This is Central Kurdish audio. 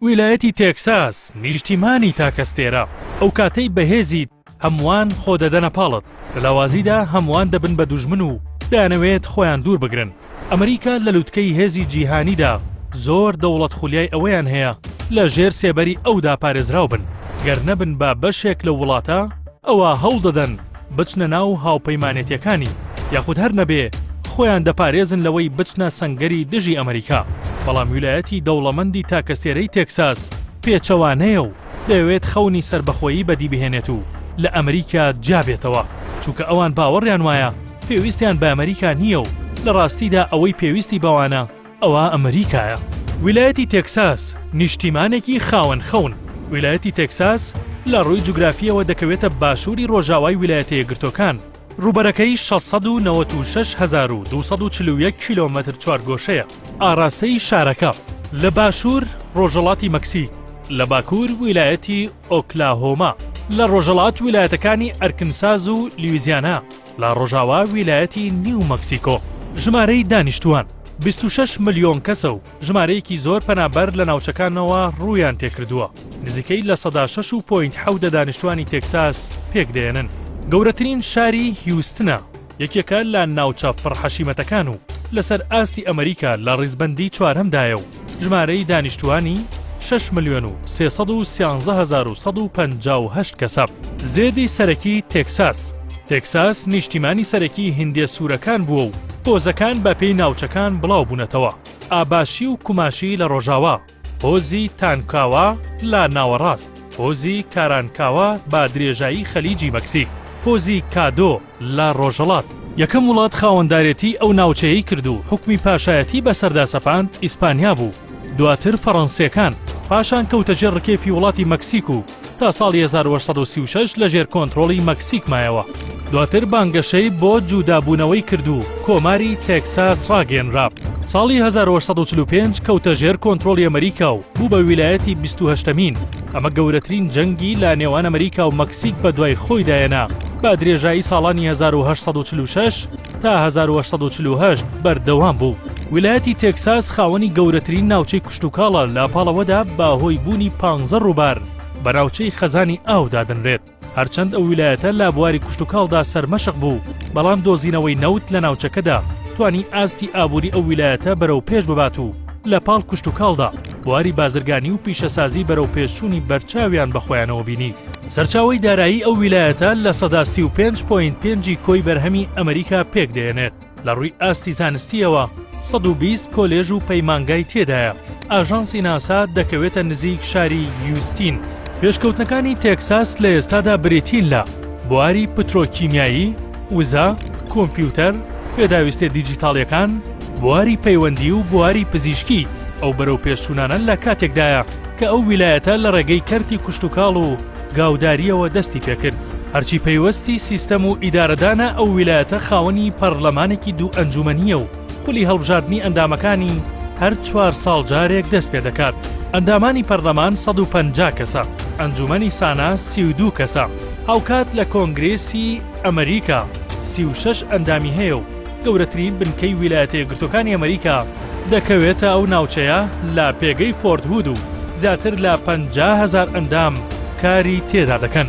ویلایەتی تێکساس نیشتیمانی تاکەستێرە ئەو کاتەی بەهێزیت هەمووان خۆ دەدەنە پاڵت لە لاوازیدا هەمووان دەبن بە دوژمن و دانەوێت خۆیان دوور بگرن. ئەمریکا لە لووتکەی هێزی جیهانیدا زۆر دەوڵەت خولیای ئەوەیان هەیە لە ژێر سێبەری ئەودا پارێزراو بن. گەر نەبن بە بەشێک لە وڵاتە ئەوە هەوڵ دەدەن بچنە ناو هاوپەیمانێتیەکانی یاخود هەر نەبێ خۆیان دەپارێزن لەوەی بچنە سەنگەری دژی ئەمریکا. بەڵام ویلایەتی دەوڵەمەندی تاکەسێرەی تێکساس پێچەوانەیە و دەوێت خەونی سربەخۆیی بەدی بهێنێت و لە ئەمریکا جابێتەوە، چونکە ئەوان باوەڕیان وایە پێویستیان بە ئەمریکا نییە و لە ڕاستیدا ئەوەی پێویستی بەوانە ئەوە ئەمریکایە. ویلایەتی تێکساس نیشتیمانێکی خاوەن خەون. ویلایەتی تێکساس لە ڕووی جوگرافیەوە دەکەوێتە باشووری ڕۆژاوای ویلایەتە یەکگرتوەکان. ڕوبەرەکەی 696,241 کیلۆمەتر چوارگۆشەیە. ئاراستەی شارەکە لە باشوور ڕۆژهەڵاتی مەکسیک، لە باکوور ویلایەتی ئۆکلاهۆما، لە ڕۆژهەڵات ویلایەتەکانی ئەرکنساز و لیوزیانا، لە ڕۆژاوا ویلایەتی نیو مەکسیکۆ. ژمارەی دانیشتووان 26 ملیۆن کەسە و ژمارەیەکی زۆر پەنابەر لە ناوچەکانەوە ڕوویان تێکردووە. نزیکەی لە 6.7 دانیشتوانی تێکساس پێک دێنن. گەورەترین شاری هیوستنە، یەکێکە لە ناوچە پڕحەشیمەتەکان و لەسەر ئاستی ئەمریکا لە ڕیزبەندی چوارەمدایە و ژمارەی دانیشتوانی 6,113,158 کەسە. زێدی سەرەکی تێکساس. تێکساس نیشتیمانی سەرەکی هیندێ سوورەکان بووە و پۆزەکان بە پێی ناوچەکان بڵاو بوونەتەوە. ئاباشی و کوماشی لە ڕۆژاوا، پۆزی تانکاوا لە ناوەڕاست، پۆزی کارانکاوا با درێژایی خەلیجی مەکسیک، پۆزی کادۆ لە ڕۆژهەڵات. یەکەم وڵات خاوەندارێتی ئەو ناوچەیەی کرد و حکمی پاشایەتی بەسەردا سەپاند ئیسپانیا بوو. دواتر فەڕەنسیەکان، پاشان کەوتە ژێر ڕکێفی وڵاتی مەکسیک و تا ساڵی 1836 لە ژێر کۆنتڕۆڵی مەکسیک مایەوە. دواتر بانگەشەی بۆ جودابوونەوەی کرد و کۆماری تێکساس ڕاگەێنرا. ساڵی 1845 کەوتە ژێر کۆنتڕۆڵی ئەمریکا و بوو بە ویلایەتی 28مین. ئەمە گەورەترین جەنگی لە نێوان ئەمریکا و مەکسیک بە دوای خۆی دایەنا با درێژایی ساڵانی 1846 تا 1848 بەردەوام بوو. ویلایەتی تێکساس خاوەنی گەورەترین ناوچەی کشتوکاڵە لە پاڵەوەدا باهۆی بوونی 15 ڕووبار بە ناوچەی خەزانی ئاودا دەنرێت. هەرچەند ئەو ویلایەتە لە بواری کشتوکاڵدا سەرمەشق بوو، بەڵام دۆزینەوەی نەوت لە ناوچەکەدا توانی ئاستی ئابووری ئەو ویلایەتە بەرەو پێش ببات و لە پاڵ کشتوکاڵدا بواری بازرگانی و پیشەسازی بەرەو پێشچوونی بەرچاویان بەخۆیانەوە بینی. سەرچاوەی دارایی ئەو ویلایەتە لە 35.5 کۆی بەرهەمی ئەمریکا پێک دێنێت. لە ڕووی ئاستی زانستیەوە 120 کۆلێژ و پەیمانگای تێدایە. ئاژانسی ناسا دەکەوێتە نزیک شاری هیوستین. پێشکەوتنەکانی تێکساس لە ئێستادا بریتین لە بواری پترۆکیمیایی، وزە، کۆمپیوتەر، پێداویستێ دیجیتاڵیەکان، بواری پەیوەندی و بواری پزیشکی. ئەو بەرەو پێشچوونانە لە کاتێکدایە کە ئەو ویلایەتە لە ڕێگەی کەرتی کشتوکاڵ و گاوداریەوە دەستی پێکرد. هەرچی پەیوەستی سیستەم و ئیدارەدانە ئەو ویلایەتە خاوەنی پەرلەمانێکی دوو ئەنجومەنیە و خولی هەڵبژاردننی ئەندامەکانی هەر 4 ساڵ جارێک دەست پێ دەکات. ئەندامانی پەرلەمان 150 کەسە، ئەنجومەنی سانا 32 کەسە. هاوکات لە کۆنگرێسی ئەمریکا 36 ئەندامی هەیە و گەورەترین بنکەی ویلایەتە یەکگرتوەکانی ئەمریکا دەکەوێتە ئەو ناوچەیە لە پێگەی فۆرت هود و زیاتر لە 50,000 ئەندام کاری تێدا دەکەن.